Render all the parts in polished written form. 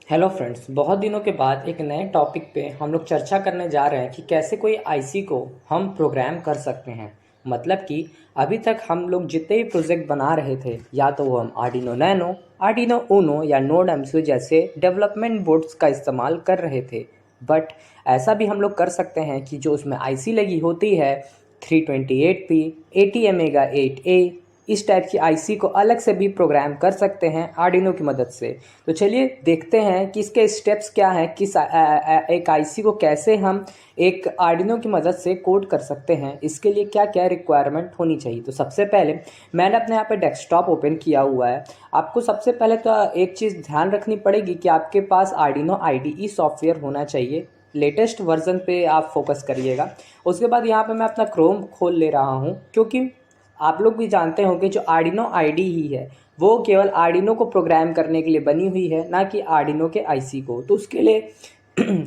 Hello friends, बहुत दिनों के बाद एक नए टॉपिक पे हम लोग चर्चा करने जा रहे हैं कि कैसे कोई आईसी को हम प्रोग्राम कर सकते हैं। मतलब कि अभी तक हम लोग जितने भी प्रोजेक्ट बना रहे थे, या तो वो हम आर्डिनो नैनो, आर्डिनो ऊनो या नोड एमसीयू जैसे डेवलपमेंट बोर्ड्स का इस्तेमाल कर रहे थे। बट ऐसा भी हम लोग कर सकते हैं कि जो उसमें आईसी लगी होती है 328P, ATmega 8A, इस टाइप की आईसी को अलग से भी प्रोग्राम कर सकते हैं आर्डिनो की मदद से। तो चलिए देखते हैं कि इसके स्टेप्स क्या हैं, किस एक आईसी को कैसे हम एक आर्डिनो की मदद से कोड कर सकते हैं, इसके लिए क्या क्या रिक्वायरमेंट होनी चाहिए। तो सबसे पहले मैंने अपने यहाँ पे डेस्कटॉप ओपन किया हुआ है। आपको सबसे पहले तो एक चीज़ ध्यान रखनी पड़ेगी कि आपके पास आर्डिनो आईडीई सॉफ्टवेयर होना चाहिए। लेटेस्ट वर्जन पे आप फोकस करिएगा। उसके बाद यहाँ पे मैं अपना क्रोम खोल ले रहा हूँ, क्योंकि आप लोग भी जानते हो कि जो आर्डिनो आईडी ही है वो केवल आर्डिनो को प्रोग्राम करने के लिए बनी हुई है, ना कि आर्डिनो के आईसी को। तो उसके लिए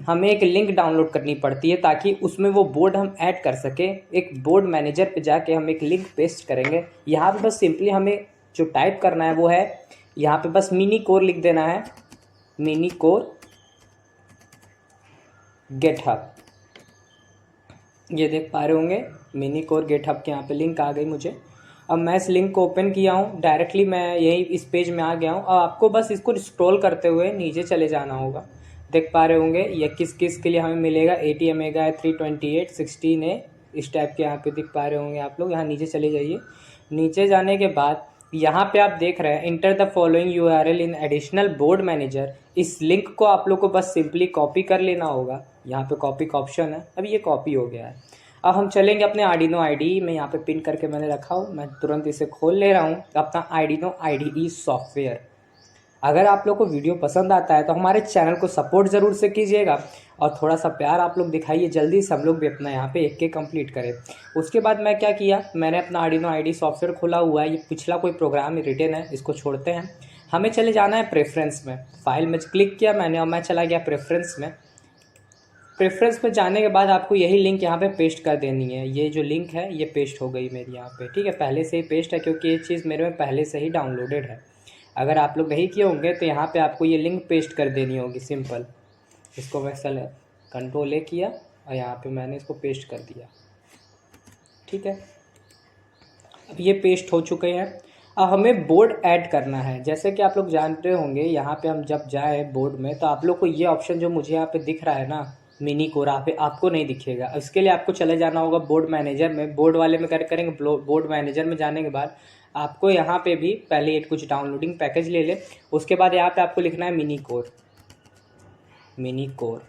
हमें एक लिंक डाउनलोड करनी पड़ती है ताकि उसमें वो बोर्ड हम ऐड कर सके। एक बोर्ड मैनेजर पे जाके हम एक लिंक पेस्ट करेंगे। यहाँ पे बस सिंपली हमें जो टाइप करना है वो है, यहाँ पे बस मिनी कोर लिख देना है, मिनी कोर गेटहब। ये देख पा रहे होंगे मिनी कोर गेटहब के यहाँ पे लिंक आ गई मुझे। अब मैं इस लिंक को ओपन किया हूँ, डायरेक्टली मैं यही इस पेज में आ गया हूँ। अब आपको बस इसको स्क्रॉल करते हुए नीचे चले जाना होगा। देख पा रहे होंगे ये किस किस के लिए हमें मिलेगा। ATmega है 328 16A, इस टाइप के यहाँ पे दिख पा रहे होंगे आप लोग। यहाँ नीचे चले जाइए। नीचे जाने के बाद यहाँ पे आप देख रहे हैं enter the following URL in additional board manager. इस लिंक को आप लोग को बस सिंपली कॉपी कर लेना होगा। यहाँ पे कॉपी का ऑप्शन है, अब ये कॉपी हो गया है। अब हम चलेंगे अपने आर्डिनो आईडी में, यहाँ पे पिन करके मैंने रखा हूँ। मैं तुरंत इसे खोल ले रहा हूँ, अपना आर्डिनो आईडीई सॉफ्टवेयर। अगर आप लोग को वीडियो पसंद आता है तो हमारे चैनल को सपोर्ट ज़रूर से कीजिएगा और थोड़ा सा प्यार आप लोग दिखाइए। जल्दी से हम लोग भी अपना यहाँ पे 1K कंप्लीट करें। उसके बाद मैं क्या किया, मैंने अपना आर्डिनो आईडी सॉफ्टवेयर खोला हुआ है। ये पिछला कोई प्रोग्राम रिटर्न है, इसको छोड़ते हैं। हमें चले जाना है प्रेफरेंस में। फाइल में क्लिक किया मैंने और मैं चला गया प्रेफरेंस में। प्रेफरेंस में जाने के बाद आपको यही लिंक यहाँ पे पेस्ट कर देनी है। ये जो लिंक है ये पेस्ट हो गई मेरी यहाँ पे, ठीक है। पहले से ही पेस्ट है क्योंकि ये चीज़ मेरे में पहले से ही डाउनलोडेड है। अगर आप लोग नहीं किए होंगे तो यहाँ पे आपको ये लिंक पेस्ट कर देनी होगी, सिंपल। इसको मैं Ctrl+A किया और यहाँ पे मैंने इसको पेस्ट कर दिया, ठीक है। अब ये पेस्ट हो चुके हैं। अब हमें बोर्ड ऐड करना है। जैसे कि आप लोग जानते होंगे, यहाँ पे हम जब जाए बोर्ड में तो आप लोग को ये ऑप्शन जो मुझे यहाँ पे दिख रहा है ना, मिनी कोरा पे, आपको नहीं दिखेगा। इसके लिए आपको चले जाना होगा बोर्ड मैनेजर में। बोर्ड वाले में करेंगे, बोर्ड मैनेजर में जाने के बाद आपको यहाँ पे भी पहले एक कुछ डाउनलोडिंग पैकेज ले ले। उसके बाद यहाँ पे आपको लिखना है मिनी कोर, मिनी कोर,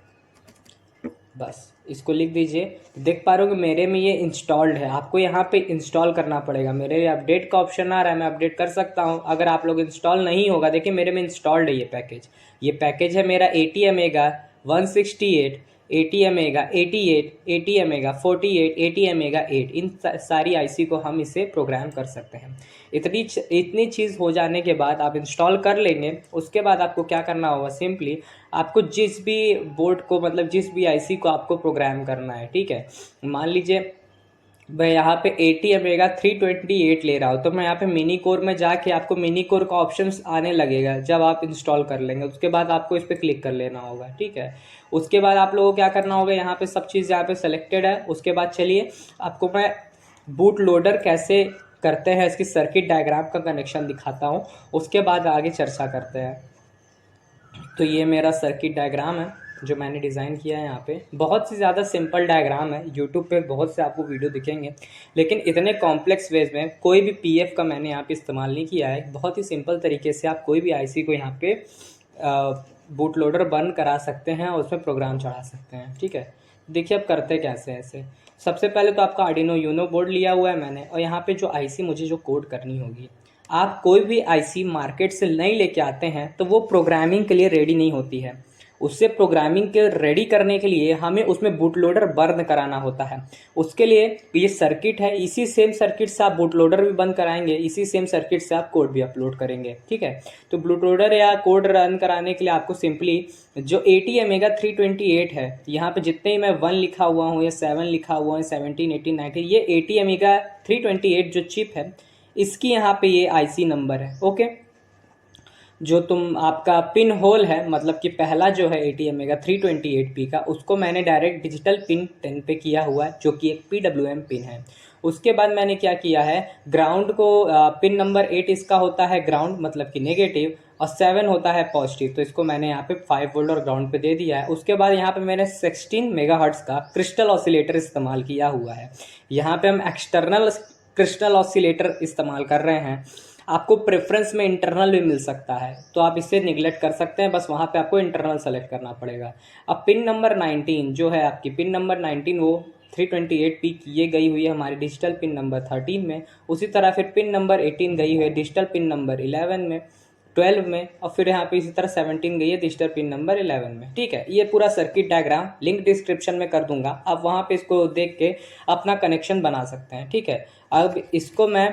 बस इसको लिख दीजिए। देख पा रहे हो कि मेरे में ये इंस्टॉल्ड है। आपको यहाँ पे इंस्टॉल करना पड़ेगा। मेरे लिए अपडेट का ऑप्शन आ रहा है, मैं अपडेट कर सकता हूँ। अगर आप लोग इंस्टॉल नहीं होगा, देखिए मेरे में इंस्टॉल्ड है ये पैकेज। ये पैकेज है मेरा ATmega 168, ATmega 88, ATmega 48, ATmega 8। इन सारी आईसी को हम इसे प्रोग्राम कर सकते हैं। इतनी चीज़ हो जाने के बाद आप इंस्टॉल कर लेंगे। उसके बाद आपको क्या करना होगा, सिंपली आपको जिस भी बोर्ड को, मतलब जिस भी आईसी को आपको प्रोग्राम करना है, ठीक है। मान लीजिए मैं यहाँ पे ATmega 328 ले रहा हूँ, तो मैं यहाँ पे मिनी कोर में जाके आपको मिनी कोर का ऑप्शंस आने लगेगा जब आप इंस्टॉल कर लेंगे। उसके बाद आपको इस पर क्लिक कर लेना होगा, ठीक है। उसके बाद आप लोगों को क्या करना होगा, यहाँ पे सब चीज़ यहाँ पे सेलेक्टेड है। उसके बाद चलिए आपको मैं बूट लोडर कैसे करते हैं, इसकी सर्किट डायग्राम का कनेक्शन दिखाता हूँ। उसके बाद आगे चर्चा करते हैं। तो ये मेरा सर्किट डायग्राम है जो मैंने डिज़ाइन किया है। यहाँ पे बहुत सी ज़्यादा सिंपल डायग्राम है। यूट्यूब पे बहुत से आपको वीडियो दिखेंगे, लेकिन इतने कॉम्प्लेक्स वेज में कोई भी PF का मैंने यहाँ पे इस्तेमाल नहीं किया है। बहुत ही सिंपल तरीके से आप कोई भी आईसी को यहाँ पे बूट लोडर बंद करा सकते हैं और उसमें प्रोग्राम चढ़ा सकते हैं, ठीक है। देखिए अब करते कैसे ऐसे। सबसे पहले तो आपका आर्डिनो यूनो बोर्ड लिया हुआ है मैंने, और यहाँ पे जो आईसी मुझे जो कोड करनी होगी, आप कोई भी आईसी मार्केट से नहीं लेके आते हैं तो वो प्रोग्रामिंग के लिए रेडी नहीं होती है। उससे प्रोग्रामिंग के रेडी करने के लिए हमें उसमें बूट लोडर बर्न कराना होता है। उसके लिए ये सर्किट है, इसी सेम सर्किट से आप बूट लोडर भी बंद कराएंगे, इसी सेम सर्किट से आप कोड भी अपलोड करेंगे, ठीक है। तो बूट लोडर या कोड रन कराने के लिए आपको सिंपली जो ATmega 328 है, यहाँ पे जितने ही मैं 1 लिखा हुआ हूँ या 7 लिखा हुआ है, 17, 18, 19, ये ATmega 328 जो चिप है, इसकी यहाँ पे ये आईसी नंबर है, ओके। जो तुम आपका पिन होल है, मतलब कि पहला जो है ATMA का 328P का, उसको मैंने डायरेक्ट डिजिटल पिन 10 पे किया हुआ है, जो कि एक PWM पिन है। उसके बाद मैंने क्या किया है, ग्राउंड को पिन नंबर 8 इसका होता है ग्राउंड, मतलब कि नेगेटिव, और 7 होता है पॉजिटिव, तो इसको मैंने यहाँ पे 5 वोल्ट और ग्राउंड पे दे दिया है। उसके बाद यहाँ पे मैंने 16 मेगाहर्ट्ज़ का क्रिस्टल ऑसिलेटर इस्तेमाल किया हुआ है। यहाँ पे हम एक्सटर्नल क्रिस्टल ऑसिलेटर इस्तेमाल कर रहे हैं। आपको प्रेफरेंस में इंटरनल भी मिल सकता है, तो आप इसे निगलेक्ट कर सकते हैं, बस वहाँ पे आपको इंटरनल सेलेक्ट करना पड़ेगा। अब पिन नंबर 19 जो है आपकी, पिन नंबर 19 वो 328P की ये गई हुई है हमारी डिजिटल पिन नंबर 13 में। उसी तरह फिर पिन नंबर 18 गई हुई है डिजिटल पिन नंबर 11 में, 12 में, और फिर यहाँ पे इसी तरह 17 गई है डिजिटल पिन नंबर 11 में। ठीक है, ये पूरा सर्किट डायग्राम लिंक डिस्क्रिप्शन में कर दूंगा, आप वहाँ पे इसको देख के अपना कनेक्शन बना सकते हैं। ठीक है, अब इसको मैं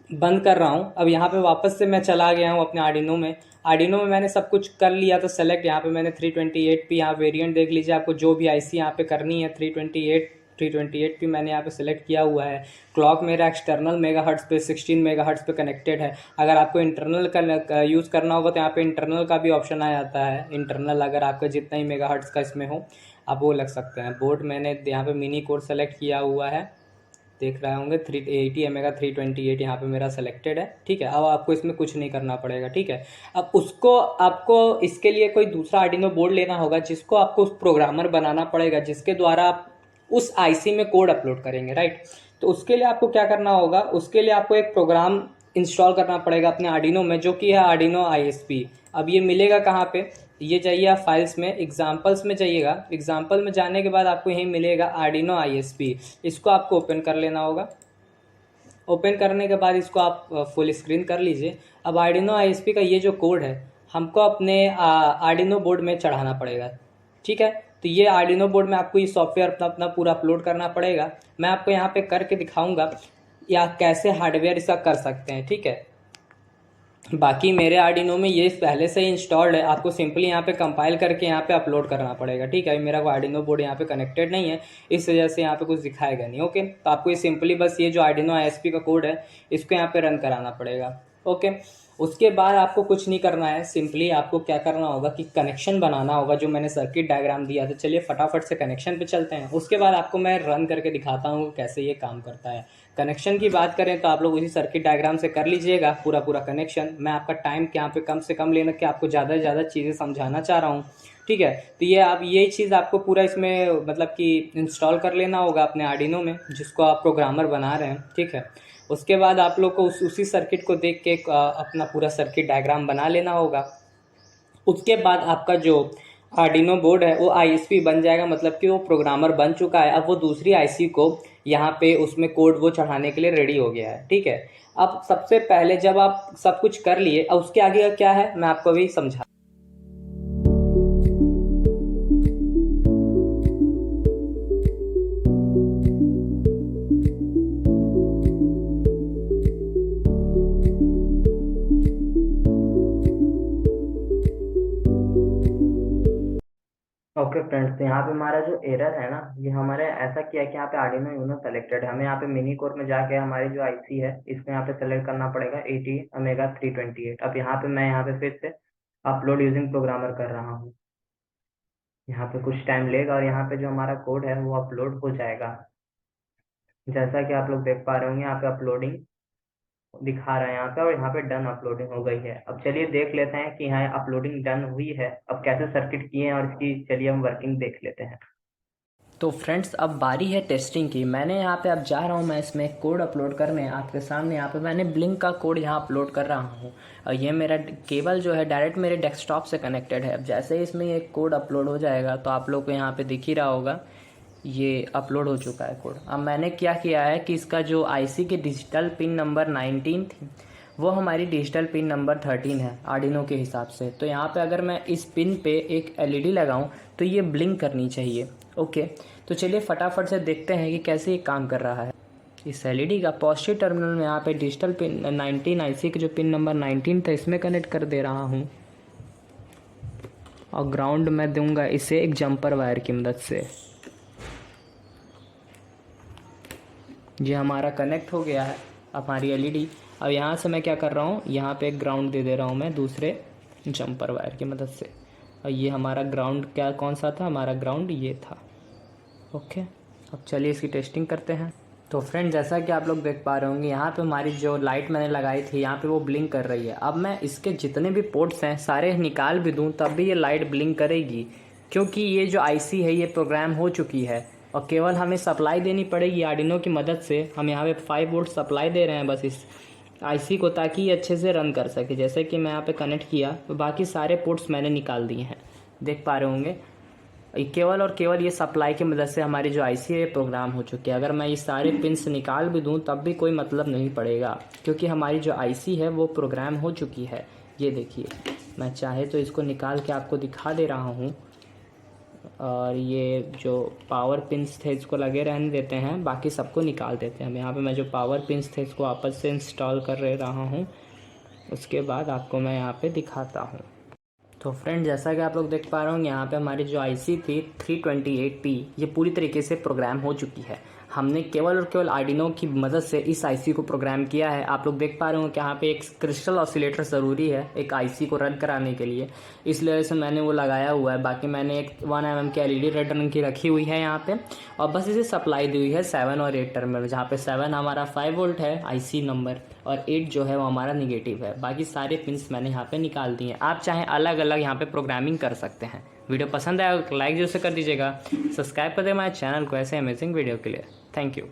बंद कर रहा हूँ। अब यहाँ पे वापस से मैं चला गया हूँ अपने आर्डिनो में। आर्डिनो में मैंने सब कुछ कर लिया, तो सेलेक्ट यहाँ पे मैंने 328P, यहाँ वेरिएंट देख लीजिए, आपको जो भी आईसी यहाँ पे करनी है 328P मैंने यहाँ पे सेलेक्ट किया हुआ है। क्लॉक मेरा एक्सटर्नल मेगाहर्ट्ज़ पे 16 मेगाहर्ट्ज़ पे कनेक्टेड है। अगर आपको इंटरनल का यूज़ करना होगा तो यहाँ पे इंटरनल का भी ऑप्शन आ जाता है। इंटरनल अगर आपका जितना ही मेगाहर्ट्ज़ का इसमें हो आप वो लग सकते हैं। बोर्ड मैंने यहाँ पे मिनी कोड सेलेक्ट किया हुआ है, देख रहे होंगे 380 का 328 यहाँ पे मेरा सेलेक्टेड है। ठीक है, अब आपको इसमें कुछ नहीं करना पड़ेगा। ठीक है, अब उसको आपको इसके लिए कोई दूसरा आर्डिनो बोर्ड लेना होगा, जिसको आपको उस प्रोग्रामर बनाना पड़ेगा, जिसके द्वारा आप उस आईसी में कोड अपलोड करेंगे, राइट। तो उसके लिए आपको क्या करना होगा, उसके लिए आपको एक प्रोग्राम इंस्टॉल करना पड़ेगा अपने आर्डिनो में, जो कि है आर्डिनो ISP। अब ये मिलेगा कहाँ पे, ये जाइए आप फाइल्स में, एग्जाम्पल्स में जाइएगा। एग्जाम्पल में जाने के बाद आपको यहीं मिलेगा आर्डिनो ISP, इसको आपको ओपन कर लेना होगा। ओपन करने के बाद इसको आप फुल स्क्रीन कर लीजिए। अब आर्डिनो ISP का ये जो कोड है हमको अपने आर्डिनो बोर्ड में चढ़ाना पड़ेगा। ठीक है, तो ये आर्डिनो बोर्ड में आपको ये सॉफ्टवेयर अपना अपना पूरा अपलोड करना पड़ेगा। मैं आपको यहाँ पे करके दिखाऊंगा या कैसे हार्डवेयर इसका कर सकते हैं। ठीक है, बाकी मेरे आर्डिनो में ये पहले से ही इंस्टॉल्ड है, आपको सिंपली यहाँ पे कंपाइल करके यहाँ पे अपलोड करना पड़ेगा। ठीक है, मेरा आर्डिनो बोर्ड यहाँ पे कनेक्टेड नहीं है, इस वजह से यहाँ पे कुछ दिखाएगा नहीं। ओके, तो आपको ये सिंपली बस ये जो आर्डिनो ISP का कोड है इसको यहाँ पे रन कराना पड़ेगा। ओके, उसके बाद आपको कुछ नहीं करना है, सिंपली आपको क्या करना होगा कि कनेक्शन बनाना होगा, जो मैंने सर्किट डायग्राम दिया था। चलिए फटाफट से कनेक्शन पे चलते हैं, उसके बाद आपको मैं रन करके दिखाता हूँ कैसे ये काम करता है। कनेक्शन की बात करें तो आप लोग उसी सर्किट डायग्राम से कर लीजिएगा पूरा कनेक्शन। मैं आपका टाइम यहाँ पे कम से कम लेना, कि आपको ज़्यादा से ज़्यादा चीज़ें समझाना चाह रहा हूँ। ठीक है, तो ये आप ये चीज़ आपको पूरा इसमें मतलब कि इंस्टॉल कर लेना होगा अपने आर्डिनो में, जिसको आप प्रोग्रामर बना रहे हैं। ठीक है, उसके बाद आप लोग को उसी सर्किट को देख के अपना पूरा सर्किट डायग्राम बना लेना होगा। उसके बाद आपका जो आर्डिनो बोर्ड है वो ISP बन जाएगा, मतलब कि वो प्रोग्रामर बन चुका है। अब वो दूसरी IC को यहाँ पे उसमें कोड वो चढ़ाने के लिए रेडी हो गया है। ठीक है, अब सबसे पहले जब आप सब कुछ कर लिए, अब उसके आगे का क्या है मैं आपको अभी समझा। ओके फ्रेंड्स, तो यहाँ पे हमारा जो एरर है ना, ये हमारे ऐसा किया कि यहाँ पे आर्डिनो यूनो सेलेक्टेड है। हमें यहाँ पे मिनी कोर में जाके हमारी जो IC है इसको यहाँ पे सेलेक्ट करना पड़ेगा ATMA 328। अब यहाँ पे मैं यहाँ पे फिर से अपलोड यूजिंग प्रोग्रामर कर रहा हूँ। यहाँ पे कुछ टाइम लेगा और यहाँ पे जो हमारा कोड है वो अपलोड हो जाएगा। जैसा कि आप लोग देख पा रहे होंगे यहाँ पे अपलोडिंग दिखा रहा है यहाँ पे, और यहाँ पे डन अपलोडिंग हो गई है। अब चलिए देख लेते हैं कि यहाँ अपलोडिंग डन हुई है। अब कैसे सर्किट किए हैं और इसकी चलिए हम वर्किंग देख लेते हैं। तो फ्रेंड्स, अब बारी है टेस्टिंग की। मैंने यहाँ पे अब जा रहा हूँ मैं इसमें कोड अपलोड करने आपके सामने। यहाँ पे मैंने ब्लिंक का कोड यहाँ अपलोड कर रहा हूँ, और ये मेरा केबल जो है डायरेक्ट मेरे डेस्कटॉप से कनेक्टेड है। अब जैसे ही इसमें ये कोड अपलोड हो जाएगा तो आप लोग को यहाँ पे दिख ही रहा होगा ये अपलोड हो चुका है कोड। अब मैंने क्या किया है कि इसका जो IC की डिजिटल पिन नंबर 19 थी वो हमारी डिजिटल पिन नंबर 13 है आर्डिनो के हिसाब से। तो यहाँ पे अगर मैं इस पिन पे एक LED लगाऊं तो ये ब्लिंक करनी चाहिए। ओके, तो चलिए फटाफट से देखते हैं कि कैसे ये काम कर रहा है। इस LED का पॉजिटिव टर्मिनल में यहाँ पे डिजिटल पिन 19 IC की जो पिन नंबर 19 था इसमें कनेक्ट कर दे रहा हूँ, और ग्राउंड में दूंगा इसे एक जंपर वायर की मदद से। ये हमारा कनेक्ट हो गया है हमारी LED। अब यहाँ से मैं क्या कर रहा हूँ, यहाँ पे एक ग्राउंड दे रहा हूँ मैं दूसरे जंपर वायर की मदद से। और ये हमारा ग्राउंड क्या कौन सा था, हमारा ग्राउंड ये था। ओके, अब चलिए इसकी टेस्टिंग करते हैं। तो फ्रेंड जैसा कि आप लोग देख पा रहे होंगे, यहाँ पे हमारी जो लाइट मैंने लगाई थी यहाँ पे वो ब्लिंक कर रही है। अब मैं इसके जितने भी पोर्ट्स हैं सारे निकाल भी दूँ तब भी ये लाइट ब्लिंक करेगी, क्योंकि ये जो आईसी है ये प्रोग्राम हो चुकी है और केवल हमें सप्लाई देनी पड़ेगी आर्डिनो की मदद से। हम यहाँ पे 5 वोल्ट सप्लाई दे रहे हैं बस इस आईसी को, ताकि ये अच्छे से रन कर सके। जैसे कि मैं यहाँ पे कनेक्ट किया तो बाकी सारे पोर्ट्स मैंने निकाल दिए हैं, देख पा रहे होंगे। केवल और केवल ये सप्लाई की मदद से हमारी जो आईसी है प्रोग्राम हो चुकी है। अगर मैं ये सारे पिन्स निकाल भी दूं तब भी कोई मतलब नहीं पड़ेगा, क्योंकि हमारी जो आईसी है वो प्रोग्राम हो चुकी है। ये देखिए, मैं चाहे तो इसको निकाल के आपको दिखा दे रहा हूँ। और ये जो पावर पिन्स थे इसको लगे रहने देते हैं, बाकी सबको निकाल देते हैं। यहाँ पे मैं जो पावर पिन्स थे इसको वापस से इंस्टॉल कर रहा हूँ, उसके बाद आपको मैं यहाँ पे दिखाता हूँ। तो फ्रेंड जैसा कि आप लोग देख पा रहे होंगे, यहाँ पे हमारी जो आईसी थी 328P ये पूरी तरीके से प्रोग्राम हो चुकी है। हमने केवल और केवल आर्डिनो की मदद से इस आईसी को प्रोग्राम किया है। आप लोग देख पा रहे होंगे कि यहाँ पे एक क्रिस्टल ऑसिलेटर ज़रूरी है एक आईसी को रन कराने के लिए, इसलिए से मैंने वो लगाया हुआ है। बाकी मैंने एक 1 mm की LED रेड रंग की रखी हुई है यहाँ पे, और बस इसे सप्लाई दी हुई है 7 और 8 टर्मिनल, जहाँ पे 7 हमारा 5 वोल्ट है आईसी नंबर और 8 जो है वो हमारा निगेटिव है। बाकी सारे पिन्स मैंने यहाँ पे निकाल दिए हैं। आप चाहें अलग अलग यहाँ पे प्रोग्रामिंग कर सकते हैं। वीडियो पसंद आया लाइक जरूर से कर दीजिएगा, सब्सक्राइब कर दें हमारे चैनल को ऐसे अमेजिंग वीडियो के लिए। Thank you.